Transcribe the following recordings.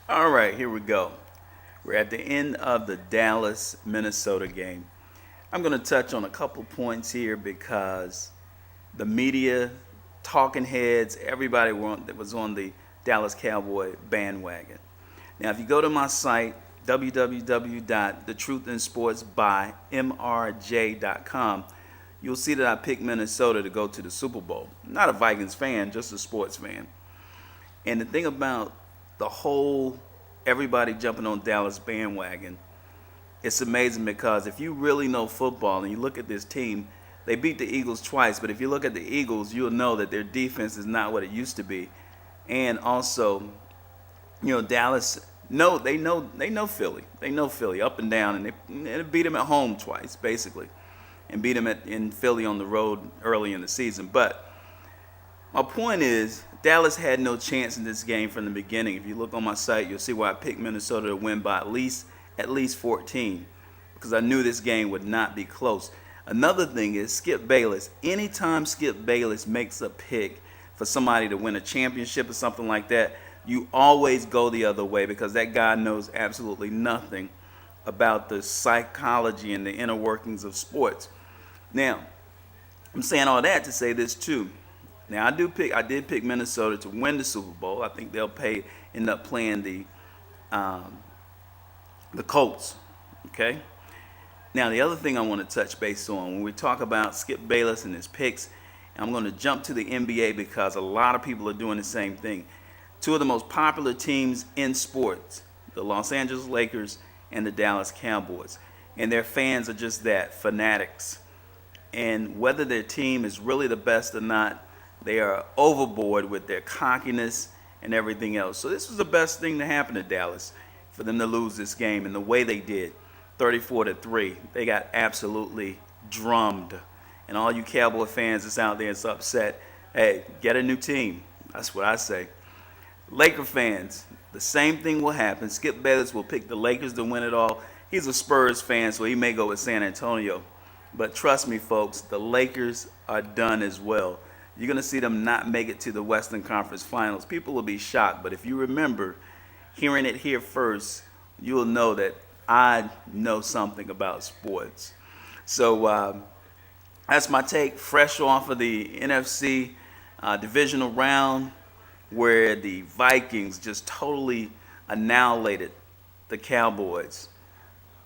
All right, here we go. We're at the end of the Dallas, Minnesota game. I'm going to touch on a couple points here because the media, talking heads, everybody that was on the Dallas Cowboy bandwagon. Now, if you go to my site, www.thetruthinsportsbymrj.com, you'll see that I picked Minnesota to go to the Super Bowl. I'm not a Vikings fan, just a sports fan. And the thing about the whole everybody jumping on Dallas bandwagon, it's amazing because if you really know football and you look at this team, they beat the Eagles twice, but if you look at the Eagles, you'll know that their defense is not what it used to be. And also, Dallas, no, they know Philly. They know Philly up and down, and they beat them at home twice, basically, and beat them in Philly on the road early in the season. But my point is, Dallas had no chance in this game from the beginning. If you look on my site, you'll see why I picked Minnesota to win by at least 14, because I knew this game would not be close. Another thing is Skip Bayless. Anytime Skip Bayless makes a pick for somebody to win a championship or something like that, you always go the other way because that guy knows absolutely nothing about the psychology and the inner workings of sports. Now, I'm saying all that to say this too. Now I did pick Minnesota to win the Super Bowl. I think they'll end up playing the Colts. Okay. Now the other thing I want to touch base on when we talk about Skip Bayless and his picks, I'm going to jump to the NBA because a lot of people are doing the same thing. Two of the most popular teams in sports, the Los Angeles Lakers and the Dallas Cowboys, and their fans are just that, fanatics. And whether their team is really the best or not, they are overboard with their cockiness and everything else. So this was the best thing to happen to Dallas, for them to lose this game in the way they did, 34-3. They got absolutely drummed. And all you Cowboy fans that's out there that's upset, hey, get a new team. That's what I say. Laker fans, the same thing will happen. Skip Bayless will pick the Lakers to win it all. He's a Spurs fan, so he may go with San Antonio. But trust me, folks, the Lakers are done as well. You're going to see them not make it to the Western Conference Finals. People will be shocked, but if you remember hearing it here first, you'll know that I know something about sports. So that's my take, fresh off of the NFC divisional round, where the Vikings just totally annihilated the Cowboys,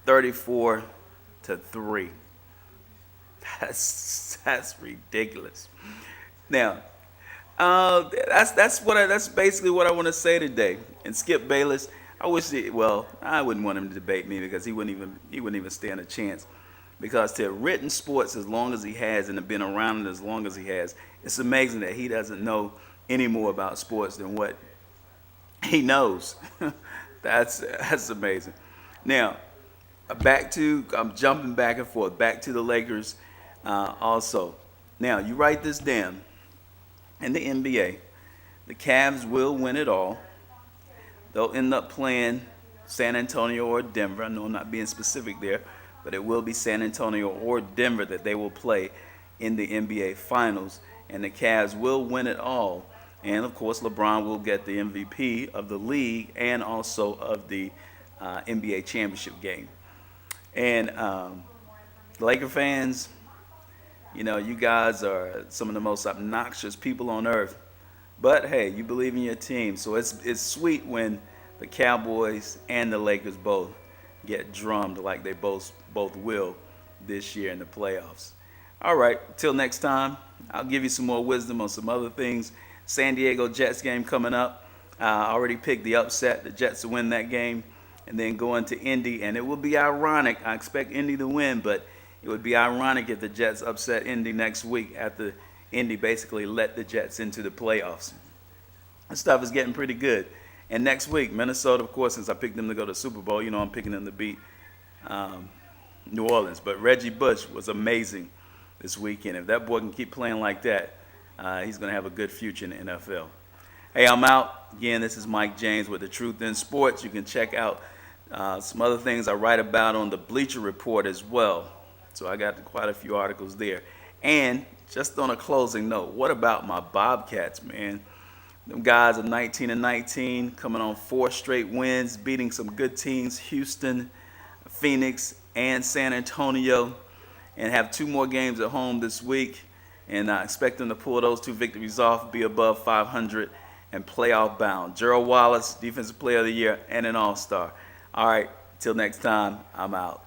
34-3. That's ridiculous. Now, that's basically what I want to say today. And Skip Bayless, I wouldn't want him to debate me because he wouldn't even stand a chance. Because to have written sports as long as he has and have been around it as long as he has, it's amazing that he doesn't know any more about sports than what he knows. that's amazing. Now, I'm jumping back and forth, back to the Lakers also. Now, you write this down. In the NBA, the Cavs will win it all. They'll end up playing San Antonio or Denver. I know I'm not being specific there, but it will be San Antonio or Denver that they will play in the NBA Finals. And the Cavs will win it all. And, of course, LeBron will get the MVP of the league and also of the NBA championship game. And Laker fans, you guys are some of the most obnoxious people on earth. But hey, you believe in your team, so it's sweet when the Cowboys and the Lakers both get drummed like they both will this year in the playoffs. All right, till next time, I'll give you some more wisdom on some other things. San Diego Jets game coming up. I already picked the upset, the Jets to win that game, and then going to Indy, and it will be ironic. I expect Indy to win, but it would be ironic if the Jets upset Indy next week after Indy basically let the Jets into the playoffs. This stuff is getting pretty good. And next week, Minnesota, of course, since I picked them to go to the Super Bowl, I'm picking them to beat New Orleans. But Reggie Bush was amazing this weekend. If that boy can keep playing like that, he's going to have a good future in the NFL. Hey, I'm out. Again, this is Mike James with The Truth in Sports. You can check out some other things I write about on the Bleacher Report as well. So I got quite a few articles there. And just on a closing note, what about my Bobcats, man? Them guys are 19-19, coming on 4 straight wins, beating some good teams, Houston, Phoenix, and San Antonio, and have 2 more games at home this week. And I expect them to pull those 2 victories off, be above 500, and playoff bound. Gerald Wallace, Defensive Player of the Year, and an All-Star. All right, till next time, I'm out.